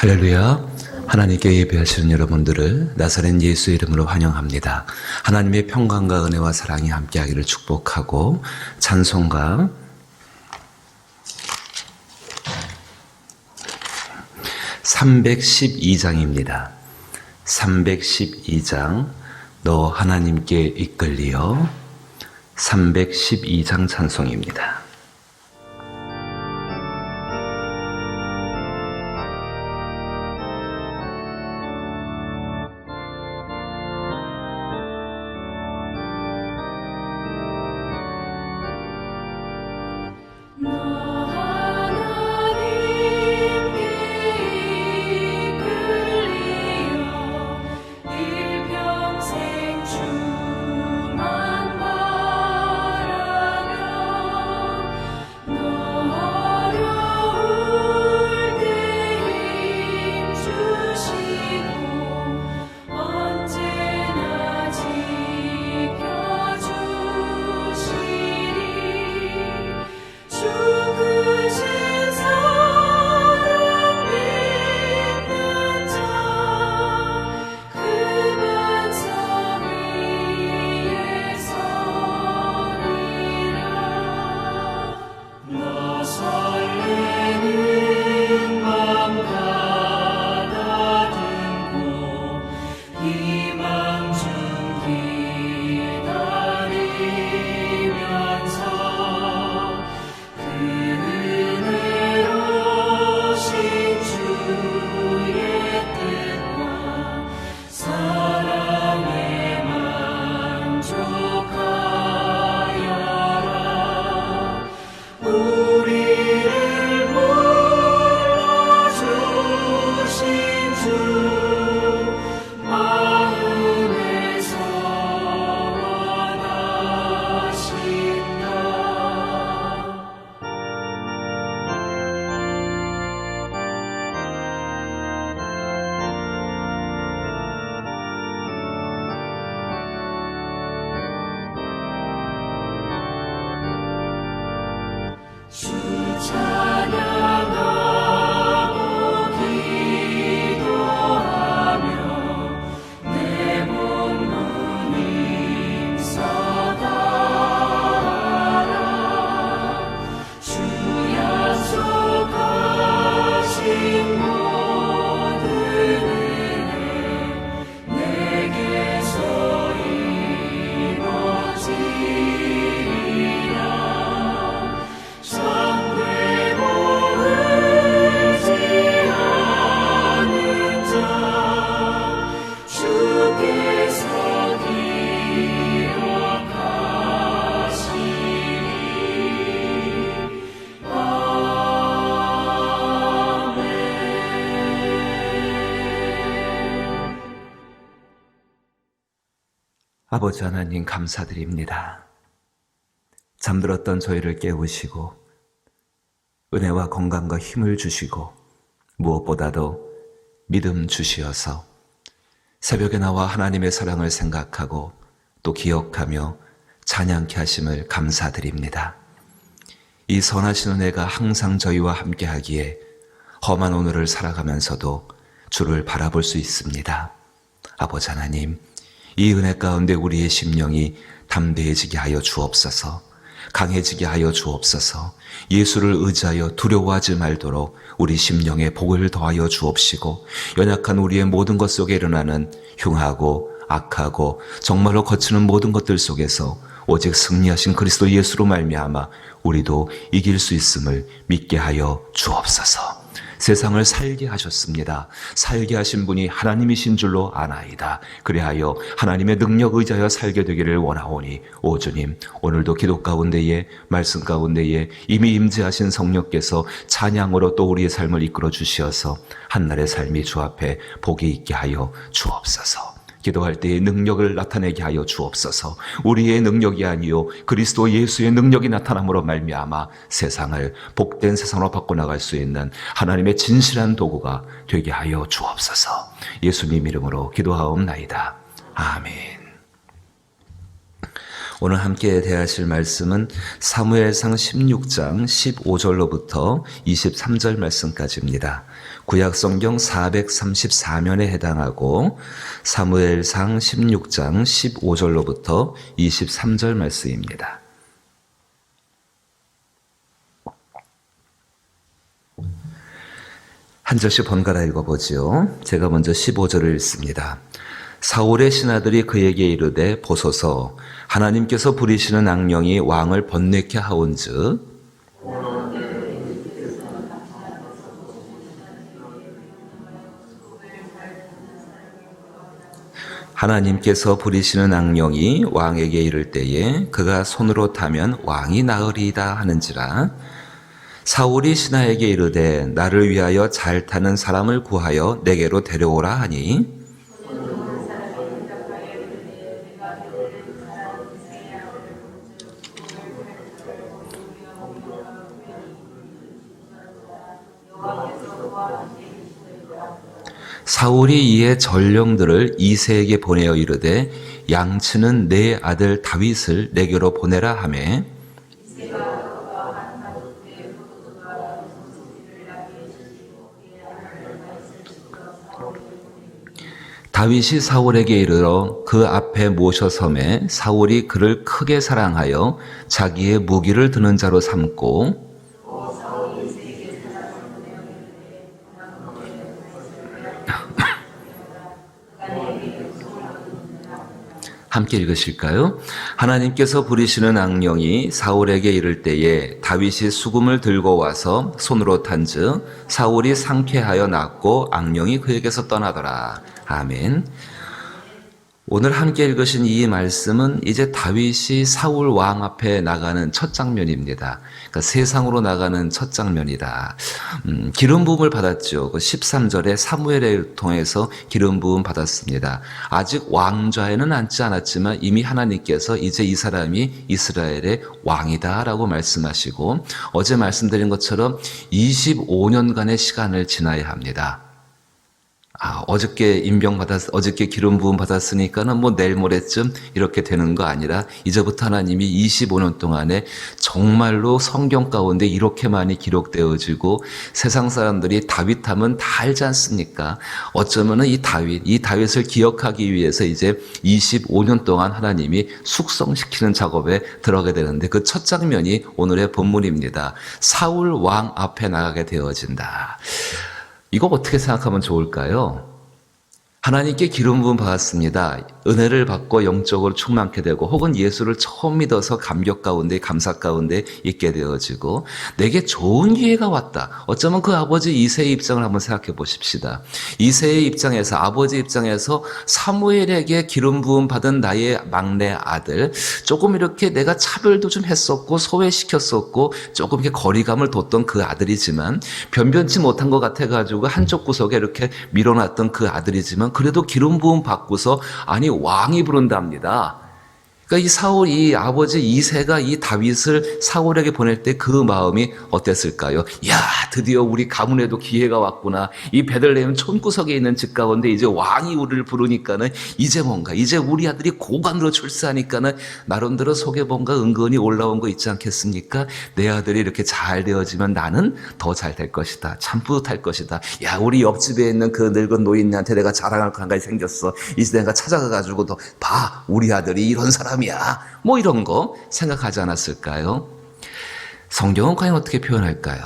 할렐루야. 하나님께 예배하시는 여러분들을 나사렛 예수 이름으로 환영합니다. 하나님의 평강과 은혜와 사랑이 함께하기를 축복하고 찬송가 312장입니다. 312장 너 하나님께 이끌리어 312장 찬송입니다. 아버지 하나님 감사드립니다. 잠들었던 저희를 깨우시고 은혜와 건강과 힘을 주시고 무엇보다도 믿음 주시어서 새벽에 나와 하나님의 사랑을 생각하고 또 기억하며 찬양케 하심을 감사드립니다. 이 선하신 은혜가 항상 저희와 함께하기에 험한 오늘을 살아가면서도 주를 바라볼 수 있습니다. 아버지 하나님, 이 은혜 가운데 우리의 심령이 담대해지게 하여 주옵소서, 강해지게 하여 주옵소서, 예수를 의지하여 두려워하지 말도록 우리 심령에 복을 더하여 주옵시고, 연약한 우리의 모든 것 속에 일어나는 흉하고 악하고 정말로 거치는 모든 것들 속에서 오직 승리하신 그리스도 예수로 말미암아 우리도 이길 수 있음을 믿게 하여 주옵소서. 세상을 살게 하셨습니다. 살게 하신 분이 하나님이신 줄로 아나이다. 그리하여 하나님의 능력 의지하여 살게 되기를 원하오니 오 주님, 오늘도 기도 가운데에 말씀 가운데에 이미 임재하신 성령께서 찬양으로 또 우리의 삶을 이끌어 주시어서 한날의 삶이 주 앞에 복이 있게 하여 주옵소서. 기도할 때의 능력을 나타내게 하여 주옵소서. 우리의 능력이 아니요 그리스도 예수의 능력이 나타남으로 말미암아 세상을 복된 세상으로 바꿔나갈 수 있는 하나님의 진실한 도구가 되게 하여 주옵소서. 예수님 이름으로 기도하옵나이다. 아멘. 오늘 함께 대하실 말씀은 사무엘상 16장 15절로부터 23절 말씀까지입니다. 구약성경 434면에 해당하고 사무엘상 16장 15절로부터 23절 말씀입니다. 한 절씩 번갈아 읽어보지요. 제가 먼저 15절을 읽습니다. 사울의 신하들이 그에게 이르되 보소서 하나님께서 부리시는 악령이 왕을 번뇌케 하온즉 하나님께서 부리시는 악령이 왕에게 이를 때에 그가 손으로 타면 왕이 나으리이다 하는지라. 사울이 신하에게 이르되 나를 위하여 잘 타는 사람을 구하여 내게로 데려오라 하니 사울이 이에 전령들을 이새에게 보내어 이르되 양치는 내 아들 다윗을 내게로 보내라 하매 다윗이 사울에게 이르러 그 앞에 모셔 섬에 사울이 그를 크게 사랑하여 자기의 무기를 드는 자로 삼고 함께 읽으실까요? 하나님께서 부리시는 악령이 사울에게 이를 때에 다윗이 수금을 들고 와서 손으로 탄즉 사울이 상쾌하여 낫고 악령이 그에게서 떠나더라. 아멘. 오늘 함께 읽으신 이 말씀은 이제 다윗이 사울 왕 앞에 나가는 첫 장면입니다. 그러니까 세상으로 나가는 첫 장면이다. 기름 부음을 받았죠. 그 13절에 사무엘을 통해서 기름 부음 받았습니다. 아직 왕좌에는 앉지 않았지만 이미 하나님께서 이제 이 사람이 이스라엘의 왕이다라고 말씀하시고 어제 말씀드린 것처럼 25년간의 시간을 지나야 합니다. 어저께 어저께 기름 부음 받았으니까는 뭐 내일 모레쯤 이렇게 되는 거 아니라 이제부터 하나님이 25년 동안에 정말로 성경 가운데 이렇게 많이 기록되어지고 세상 사람들이 다윗하면 다 알지 않습니까? 어쩌면은 이 다윗을 기억하기 위해서 이제 25년 동안 하나님이 숙성시키는 작업에 들어가게 되는데 그 첫 장면이 오늘의 본문입니다. 사울 왕 앞에 나가게 되어진다. 이거 어떻게 생각하면 좋을까요? 하나님께 기름 부음 받았습니다. 은혜를 받고 영적으로 충만케 되고 혹은 예수를 처음 믿어서 감격 가운데 감사 가운데 있게 되어지고 내게 좋은 기회가 왔다. 어쩌면 그 아버지 이새의 입장을 한번 생각해 보십시다. 이새의 입장에서 아버지 입장에서 사무엘에게 기름 부음 받은 나의 막내 아들 조금 이렇게 내가 차별도 좀 했었고 소외시켰었고 조금 이렇게 거리감을 뒀던 그 아들이지만 변변치 못한 것 같아가지고 한쪽 구석에 이렇게 밀어놨던 그 아들이지만 그래도 기름 부음 받고서 아니 왕이 부른답니다. 그러니까 이 아버지 이새가 이 다윗을 사울에게 보낼 때 그 마음이 어땠을까요? 야, 드디어 우리 가문에도 기회가 왔구나. 이 베들레헴 촌구석에 있는 집 가운데 이제 왕이 우리를 부르니까는 이제 우리 아들이 고관으로 출세하니까는 나름대로 속에 뭔가 은근히 올라온 거 있지 않겠습니까? 내 아들이 이렇게 잘 되어지면 나는 더 잘 될 것이다. 참 뿌듯할 것이다. 야, 우리 옆집에 있는 그 늙은 노인네한테 내가 자랑할 한가지 생겼어. 이제 내가 찾아가가지고 봐, 우리 아들이 이런 사람이야. 뭐 이런 거 생각하지 않았을까요? 성경은 과연 어떻게 표현할까요?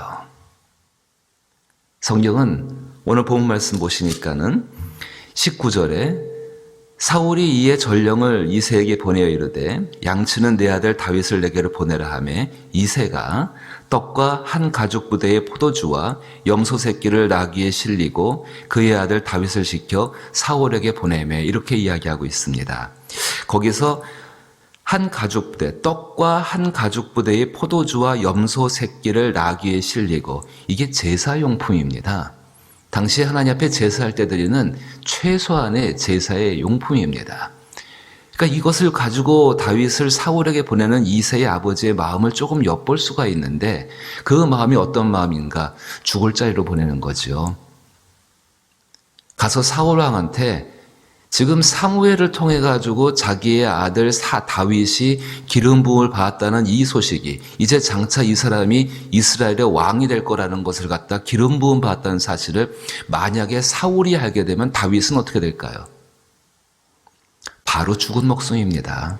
성경은 오늘 본문 말씀 보시니까는 19절에 사울이 이에 전령을 이새에게 보내어 이르되 양치는 내 아들 다윗을 내게로 보내라 하매 이새가 떡과 한 가죽 부대의 포도주와 염소 새끼를 나귀에 실리고 그의 아들 다윗을 시켜 사울에게 보내매 이렇게 이야기하고 있습니다. 거기서 한 가죽부대, 떡과 한 가죽부대의 포도주와 염소 새끼를 나귀에 실리고 이게 제사용품입니다. 당시 하나님 앞에 제사할 때 드리는 최소한의 제사의 용품입니다. 그러니까 이것을 가지고 다윗을 사울에게 보내는 이새의 아버지의 마음을 조금 엿볼 수가 있는데 그 마음이 어떤 마음인가? 죽을 자리로 보내는 거죠. 가서 사울 왕한테 지금 사무엘을 통해 가지고 자기의 아들 다윗이 기름 부음을 받았다는 이 소식이 이제 장차 이 사람이 이스라엘의 왕이 될 거라는 것을 갖다 기름 부음 받았다는 사실을 만약에 사울이 알게 되면 다윗은 어떻게 될까요? 바로 죽은 목숨입니다.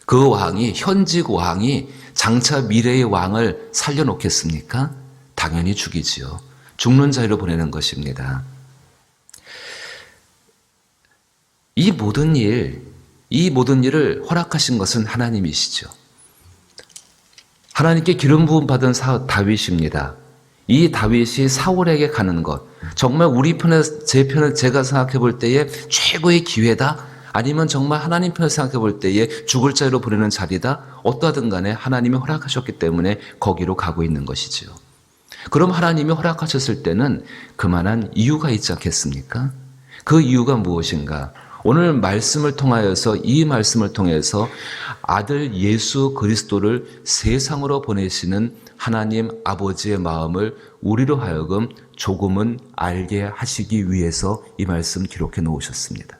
그 왕이, 현직 왕이 장차 미래의 왕을 살려놓겠습니까? 당연히 죽이지요. 죽는 자리로 보내는 것입니다. 이 모든 일을 허락하신 것은 하나님이시죠. 하나님께 기름 부음 받은 다윗입니다. 이 다윗이 사울에게 가는 것, 정말 우리 제 편을 제가 생각해 볼 때에 최고의 기회다? 아니면 정말 하나님 편을 생각해 볼 때에 죽을 자리로 보내는 자리다? 어떠하든 간에 하나님이 허락하셨기 때문에 거기로 가고 있는 것이지요. 그럼 하나님이 허락하셨을 때는 그만한 이유가 있지 않겠습니까? 그 이유가 무엇인가? 오늘 이 말씀을 통해서 아들 예수 그리스도를 세상으로 보내시는 하나님 아버지의 마음을 우리로 하여금 조금은 알게 하시기 위해서 이 말씀 기록해 놓으셨습니다.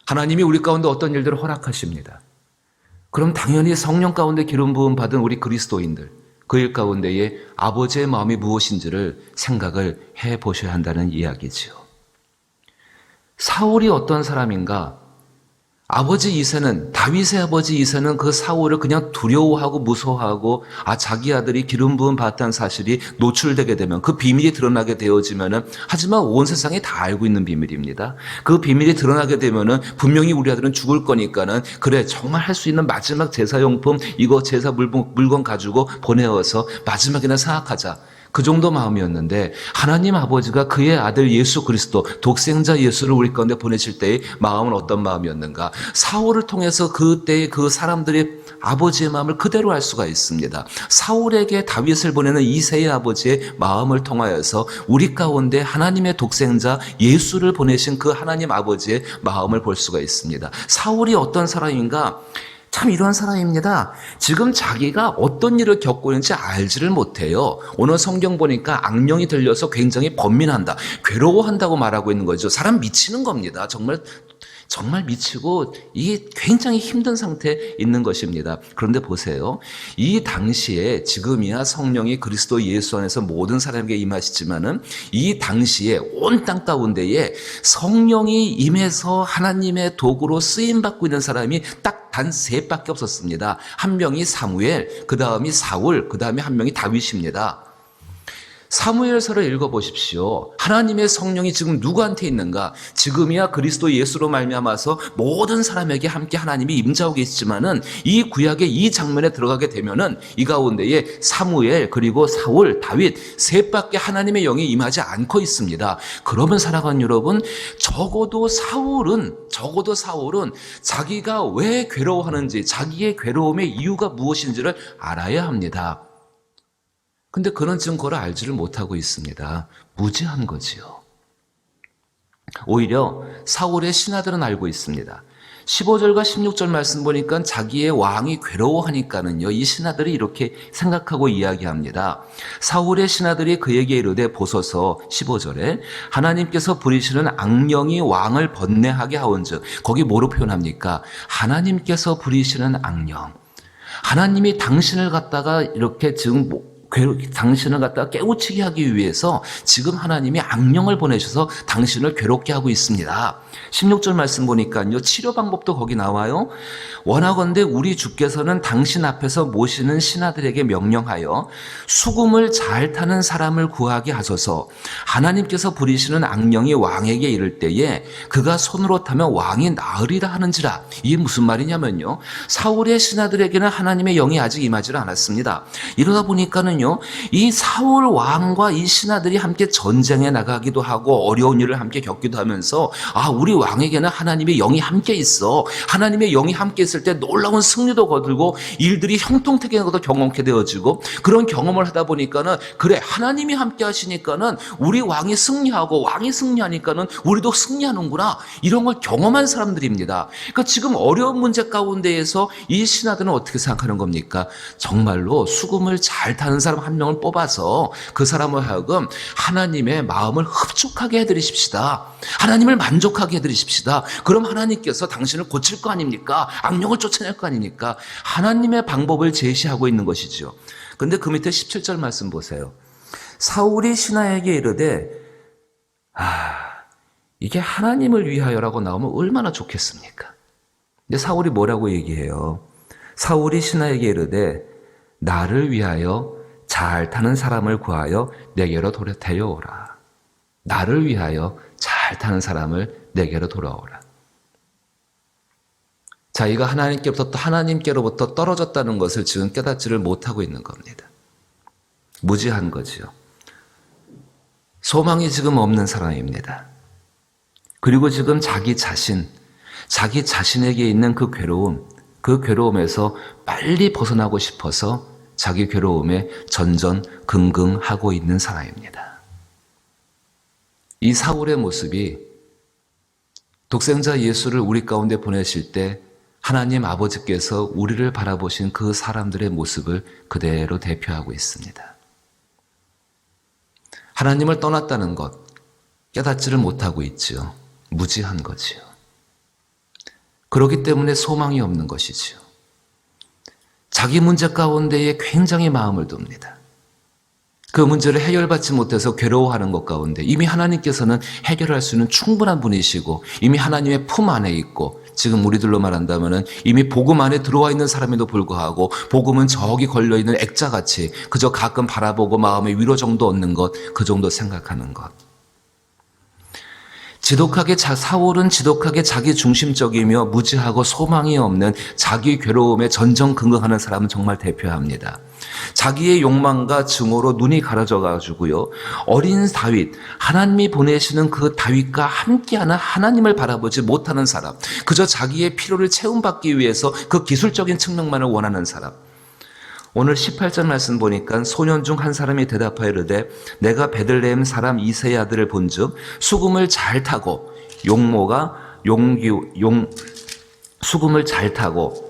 하나님이 우리 가운데 어떤 일들을 허락하십니다. 그럼 당연히 성령 가운데 기름 부음 받은 우리 그리스도인들, 그 일 가운데에 아버지의 마음이 무엇인지를 생각을 해 보셔야 한다는 이야기지요. 사울이 어떤 사람인가? 다윗의 아버지 이새는 그 사울을 그냥 두려워하고 무서워하고, 자기 아들이 기름 부음 받았다는 사실이 노출되게 되면, 그 비밀이 드러나게 되어지면은, 하지만 온 세상이 다 알고 있는 비밀입니다. 그 비밀이 드러나게 되면은, 분명히 우리 아들은 죽을 거니까는, 그래, 정말 할 수 있는 마지막 제사용품, 이거 제사 물건 가지고 보내어서 마지막이나 생각하자. 그 정도 마음이었는데 하나님 아버지가 그의 아들 예수 그리스도 독생자 예수를 우리 가운데 보내실 때의 마음은 어떤 마음이었는가? 사울을 통해서 그때의 그 사람들의 아버지의 마음을 그대로 알 수가 있습니다. 사울에게 다윗을 보내는 이새의 아버지의 마음을 통하여서 우리 가운데 하나님의 독생자 예수를 보내신 그 하나님 아버지의 마음을 볼 수가 있습니다. 사울이 어떤 사람인가? 참 이러한 사람입니다. 지금 자기가 어떤 일을 겪고 있는지 알지를 못해요. 오늘 성경 보니까 악령이 들려서 굉장히 번민한다, 괴로워한다고 말하고 있는 거죠. 사람 미치는 겁니다. 정말 미치고 이게 굉장히 힘든 상태에 있는 것입니다. 그런데 보세요. 이 당시에 지금이야 성령이 그리스도 예수 안에서 모든 사람에게 임하시지만은 이 당시에 온 땅 가운데에 성령이 임해서 하나님의 도구로 쓰임받고 있는 사람이 딱 단 셋밖에 없었습니다. 한 명이 사무엘, 그 다음이 사울, 그 다음에 한 명이 다윗입니다. 사무엘서를 읽어보십시오. 하나님의 성령이 지금 누구한테 있는가? 지금이야 그리스도 예수로 말미암아서 모든 사람에게 함께 하나님이 임재하고 계시지만은 이 구약의 이 장면에 들어가게 되면은 이 가운데에 사무엘 그리고 사울, 다윗 셋밖에 하나님의 영이 임하지 않고 있습니다. 그러면 사랑하는 여러분, 적어도 사울은 자기가 왜 괴로워하는지, 자기의 괴로움의 이유가 무엇인지를 알아야 합니다. 근데 그는 지금 그걸 알지를 못하고 있습니다. 무지한 거지요. 오히려 사울의 신하들은 알고 있습니다. 15절과 16절 말씀 보니까 자기의 왕이 괴로워하니까는요, 이 신하들이 이렇게 생각하고 이야기합니다. 사울의 신하들이 그에게 이르되 보소서, 15절에 하나님께서 부리시는 악령이 왕을 번뇌하게 하온즉, 거기 뭐로 표현합니까? 하나님께서 부리시는 악령. 하나님이 당신을 갖다가 이렇게 지금 당신을 갖다가 깨우치게 하기 위해서 지금 하나님이 악령을 보내셔서 당신을 괴롭게 하고 있습니다. 16절 말씀 보니까요, 치료 방법도 거기 나와요. 원하건대 우리 주께서는 당신 앞에서 모시는 신하들에게 명령하여 수금을 잘 타는 사람을 구하게 하소서. 하나님께서 부리시는 악령이 왕에게 이를 때에 그가 손으로 타면 왕이 나으리라 하는지라. 이게 무슨 말이냐면요, 사울의 신하들에게는 하나님의 영이 아직 임하지 않았습니다. 이러다 보니까는 이 사울 왕과 이 신하들이 함께 전쟁에 나가기도 하고 어려운 일을 함께 겪기도 하면서, 우리 왕에게는 하나님의 영이 함께 있어. 하나님의 영이 함께 있을 때 놀라운 승리도 거두고 일들이 형통되게 하고도 경험하게 되어지고, 그런 경험을 하다 보니까는 그래, 하나님이 함께 하시니까는 우리 왕이 승리하고 왕이 승리하니까는 우리도 승리하는구나, 이런 걸 경험한 사람들입니다. 그러니까 지금 어려운 문제 가운데에서 이 신하들은 어떻게 생각하는 겁니까? 정말로 수금을 잘 타는 사람 사람 한 명을 뽑아서 그 사람을 하여금 하나님의 마음을 흡족하게 해드리십시다. 하나님을 만족하게 해드리십시다. 그럼 하나님께서 당신을 고칠 거 아닙니까? 악령을 쫓아낼 거 아닙니까? 하나님의 방법을 제시하고 있는 것이죠. 근데 그 밑에 17절 말씀 보세요. 사울이 신하에게 이르되 이게 하나님을 위하여라고 나오면 얼마나 좋겠습니까? 근데 사울이 뭐라고 얘기해요? 사울이 신하에게 이르되 나를 위하여 잘 타는 사람을 구하여 내게로 데려오라. 나를 위하여 잘 타는 사람을 내게로 돌아오라. 자기가 하나님께로부터 떨어졌다는 것을 지금 깨닫지를 못하고 있는 겁니다. 무지한 거지요. 소망이 지금 없는 사람입니다. 그리고 지금 자기 자신에게 있는 그 괴로움에서 빨리 벗어나고 싶어서 자기 괴로움에 전전긍긍하고 있는 사람입니다. 이 사울의 모습이 독생자 예수를 우리 가운데 보내실 때 하나님 아버지께서 우리를 바라보신 그 사람들의 모습을 그대로 대표하고 있습니다. 하나님을 떠났다는 것 깨닫지를 못하고 있지요. 무지한 거지요. 그렇기 때문에 소망이 없는 것이지요. 자기 문제 가운데에 굉장히 마음을 둡니다. 그 문제를 해결받지 못해서 괴로워하는 것 가운데 이미 하나님께서는 해결할 수 있는 충분한 분이시고 이미 하나님의 품 안에 있고 지금 우리들로 말한다면 이미 복음 안에 들어와 있는 사람에도 불구하고 복음은 저기 걸려있는 액자같이 그저 가끔 바라보고 마음의 위로 정도 얻는 것, 그 정도 생각하는 것. 사울은 지독하게 자기 중심적이며 무지하고 소망이 없는 자기 괴로움에 전전긍긍하는 사람은 정말 대표합니다. 자기의 욕망과 증오로 눈이 가려져 가지고요. 어린 다윗, 하나님이 보내시는 그 다윗과 함께하는 하나님을 바라보지 못하는 사람. 그저 자기의 필요를 채움받기 위해서 그 기술적인 측면만을 원하는 사람. 오늘 18절 말씀 보니까 소년 중 한 사람이 대답하여 이르되 내가 베들레헴 사람 이새의 아들을 본즉 수금을 잘 타고 수금을 잘 타고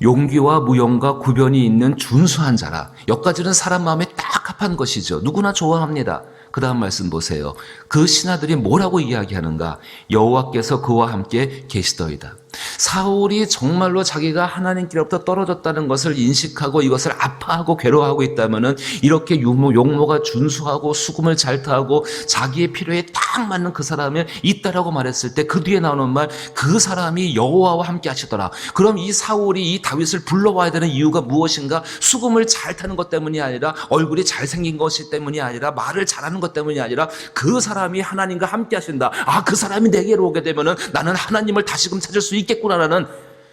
용기와 무용과 구변이 있는 준수한 자라. 여기까지는 사람 마음에 딱 합한 것이죠. 누구나 좋아합니다. 그 다음 말씀 보세요. 그 신하들이 뭐라고 이야기하는가? 여호와께서 그와 함께 계시더이다. 사울이 정말로 자기가 하나님께로부터 떨어졌다는 것을 인식하고 이것을 아파하고 괴로워하고 있다면 이렇게 용모가 준수하고 수금을 잘 타고 자기의 필요에 딱 맞는 그 사람이 있다라고 말했을 때 그 뒤에 나오는 말, 그 사람이 여호와와 함께 하시더라. 그럼 이 사울이 이 다윗을 불러와야 되는 이유가 무엇인가? 수금을 잘 타는 것 때문이 아니라 얼굴이 잘생긴 것이 때문이 아니라 말을 잘하는 것 때문이 아니라 그 사람이 하나님과 함께 하신다. 그 사람이 내게로 오게 되면 나는 하나님을 다시금 찾을 수 있겠구나라는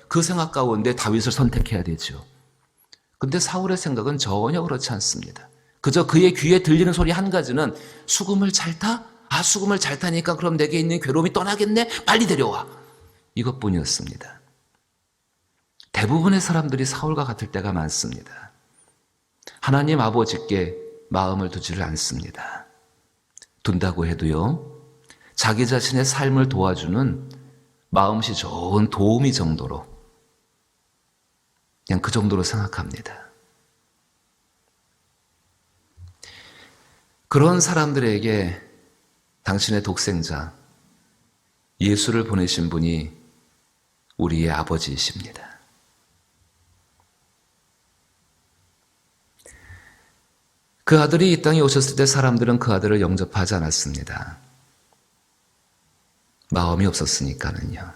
그 생각 가운데 다윗을 선택해야 되죠. 근데 사울의 생각은 전혀 그렇지 않습니다. 그저 그의 귀에 들리는 소리 한 가지는 수금을 잘 타? 수금을 잘 타니까 그럼 내게 있는 괴로움이 떠나겠네? 빨리 데려와. 이것뿐이었습니다. 대부분의 사람들이 사울과 같을 때가 많습니다. 하나님 아버지께 마음을 두지를 않습니다. 둔다고 해도요, 자기 자신의 삶을 도와주는 마음씨 좋은 도우미 정도로 그냥 그 정도로 생각합니다. 그런 사람들에게 당신의 독생자 예수를 보내신 분이 우리의 아버지이십니다. 그 아들이 이 땅에 오셨을 때 사람들은 그 아들을 영접하지 않았습니다. 마음이 없었으니까는요.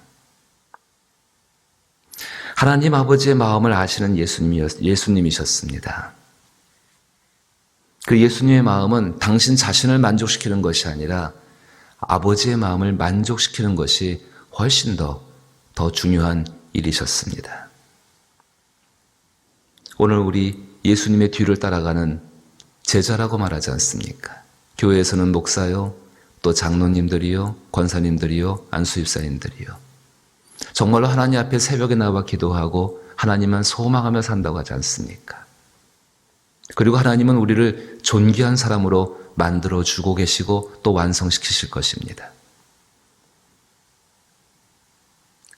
하나님 아버지의 마음을 아시는 예수님이셨습니다. 그 예수님의 마음은 당신 자신을 만족시키는 것이 아니라 아버지의 마음을 만족시키는 것이 훨씬 더 중요한 일이셨습니다. 오늘 우리 예수님의 뒤를 따라가는 제자라고 말하지 않습니까? 교회에서는 목사요, 또 장로님들이요, 권사님들이요, 안수집사님들이요. 정말로 하나님 앞에 새벽에 나와 기도하고 하나님만 소망하며 산다고 하지 않습니까? 그리고 하나님은 우리를 존귀한 사람으로 만들어주고 계시고 또 완성시키실 것입니다.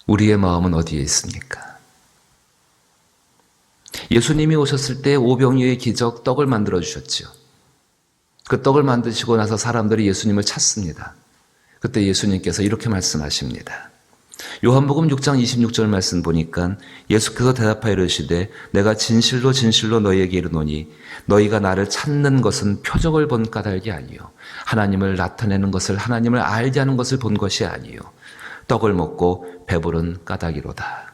우리의 마음은 어디에 있습니까? 예수님이 오셨을 때 오병이어의 기적 떡을 만들어 주셨죠. 그 떡을 만드시고 나서 사람들이 예수님을 찾습니다. 그때 예수님께서 이렇게 말씀하십니다. 요한복음 6장 26절 말씀 보니까 예수께서 대답하여 이르시되 내가 진실로 진실로 너희에게 이르노니 너희가 나를 찾는 것은 표적을 본 까닭이 아니요 하나님을 나타내는 것을 하나님을 알게 하는 것을 본 것이 아니요 떡을 먹고 배부른 까닭이로다.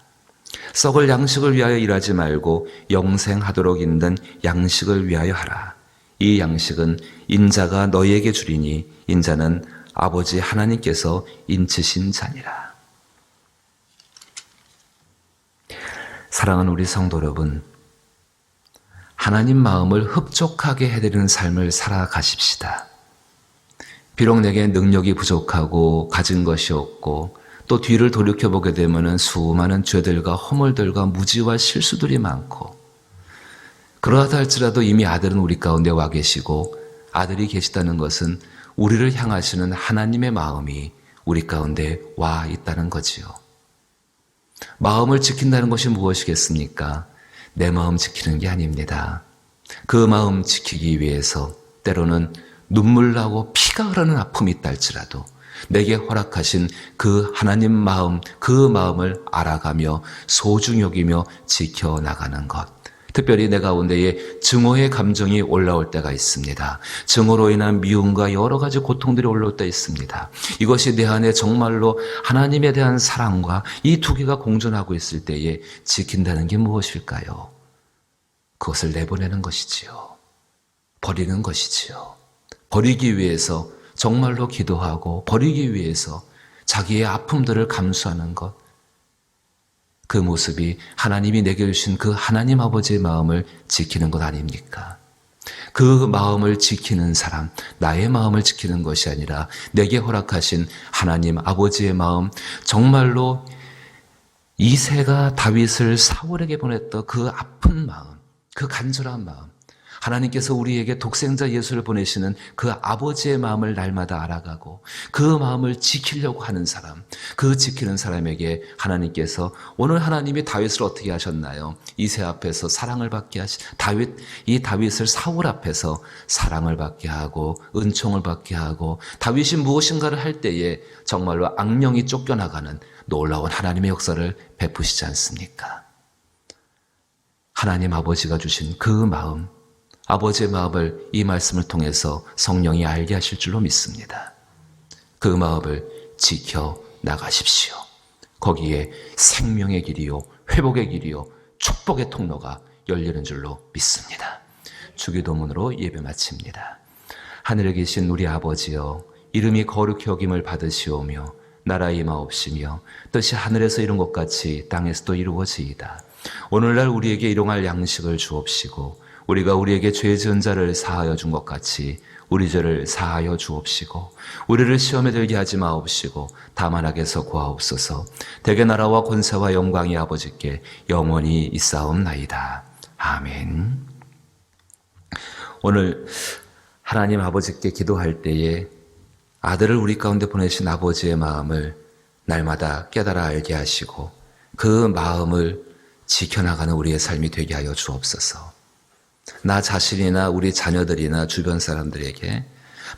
썩을 양식을 위하여 일하지 말고 영생하도록 있는 양식을 위하여 하라. 이 양식은 인자가 너희에게 주리니 인자는 아버지 하나님께서 인치신 자니라. 사랑하는 우리 성도 여러분, 하나님 마음을 흡족하게 해드리는 삶을 살아가십시다. 비록 내게 능력이 부족하고 가진 것이 없고 또 뒤를 돌이켜보게 되면 수많은 죄들과 허물들과 무지와 실수들이 많고 그러하다 할지라도 이미 아들은 우리 가운데 와 계시고 아들이 계시다는 것은 우리를 향하시는 하나님의 마음이 우리 가운데 와 있다는 거지요. 마음을 지킨다는 것이 무엇이겠습니까? 내 마음 지키는 게 아닙니다. 그 마음 지키기 위해서 때로는 눈물 나고 피가 흐르는 아픔이 있다 할지라도 내게 허락하신 그 하나님 마음, 그 마음을 알아가며 소중히 여기며 지켜나가는 것. 특별히 내 가운데에 증오의 감정이 올라올 때가 있습니다. 증오로 인한 미움과 여러 가지 고통들이 올라올 때 있습니다. 이것이 내 안에 정말로 하나님에 대한 사랑과 이 두 개가 공존하고 있을 때에 지킨다는 게 무엇일까요? 그것을 내보내는 것이지요. 버리는 것이지요. 버리기 위해서 정말로 기도하고 버리기 위해서 자기의 아픔들을 감수하는 것. 그 모습이 하나님이 내게 주신 그 하나님 아버지의 마음을 지키는 것 아닙니까? 그 마음을 지키는 사람, 나의 마음을 지키는 것이 아니라 내게 허락하신 하나님 아버지의 마음, 정말로 이새가 다윗을 사울에게 보냈던 그 아픈 마음, 그 간절한 마음, 하나님께서 우리에게 독생자 예수를 보내시는 그 아버지의 마음을 날마다 알아가고 그 마음을 지키려고 하는 사람, 그 지키는 사람에게 하나님께서 오늘 하나님이 다윗을 어떻게 하셨나요? 이새 앞에서 사랑을 받게 이 다윗을 사울 앞에서 사랑을 받게 하고 은총을 받게 하고 다윗이 무엇인가를 할 때에 정말로 악령이 쫓겨나가는 놀라운 하나님의 역사를 베푸시지 않습니까? 하나님 아버지가 주신 그 마음, 아버지의 마음을 이 말씀을 통해서 성령이 알게 하실 줄로 믿습니다. 그 마음을 지켜 나가십시오. 거기에 생명의 길이요, 회복의 길이요, 축복의 통로가 열리는 줄로 믿습니다. 주기도문으로 예배 마칩니다. 하늘에 계신 우리 아버지여, 이름이 거룩히 여김을 받으시오며 나라의 임하옵시며 뜻이 하늘에서 이룬 것 같이 땅에서도 이루어지이다. 오늘날 우리에게 일용할 양식을 주옵시고 우리가 우리에게 죄 지은 자를 사하여 준 것 같이 우리 죄를 사하여 주옵시고 우리를 시험에 들게 하지 마옵시고 다만 악에서 구하옵소서. 대개 나라와 권세와 영광이 아버지께 영원히 있사옵나이다. 아멘. 오늘 하나님 아버지께 기도할 때에 아들을 우리 가운데 보내신 아버지의 마음을 날마다 깨달아 알게 하시고 그 마음을 지켜나가는 우리의 삶이 되게 하여 주옵소서. 나 자신이나 우리 자녀들이나 주변 사람들에게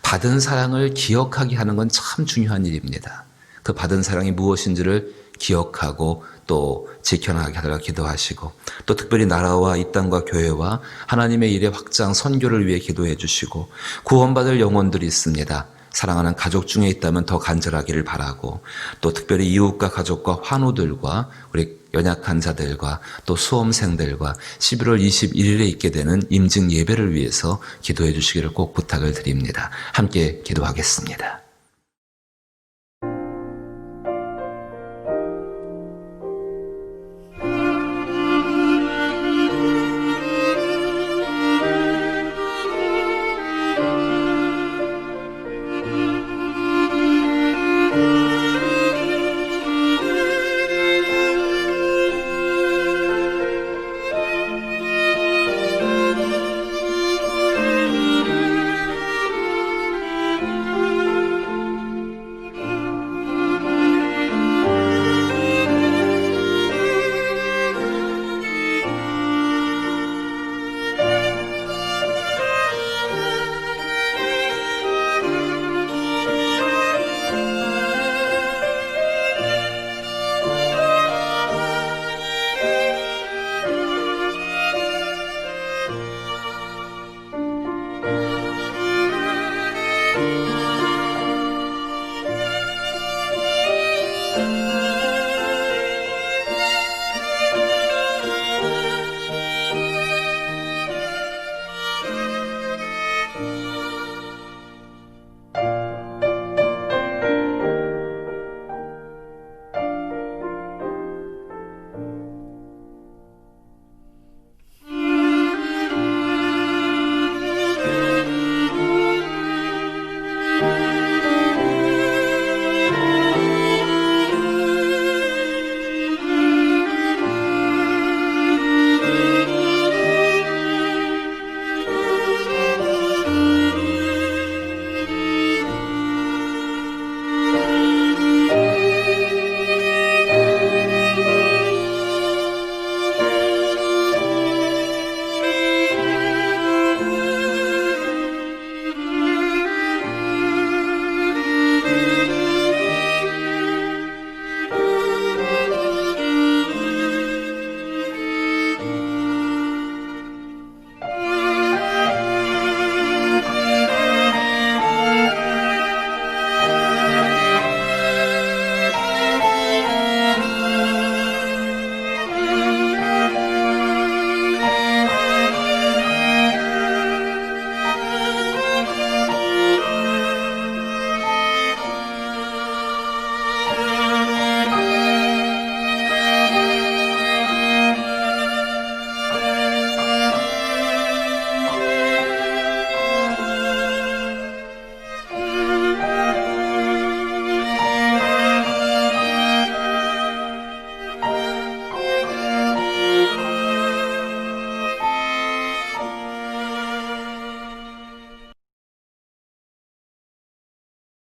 받은 사랑을 기억하게 하는 건 참 중요한 일입니다. 그 받은 사랑이 무엇인지를 기억하고 또 지켜나가게 하다가 기도하시고 또 특별히 나라와 이 땅과 교회와 하나님의 일의 확장 선교를 위해 기도해 주시고 구원받을 영혼들이 있습니다. 사랑하는 가족 중에 있다면 더 간절하기를 바라고 또 특별히 이웃과 가족과 환우들과 우리 연약한 자들과 또 수험생들과 11월 21일에 있게 되는 임직 예배를 위해서 기도해 주시기를 꼭 부탁을 드립니다. 함께 기도하겠습니다.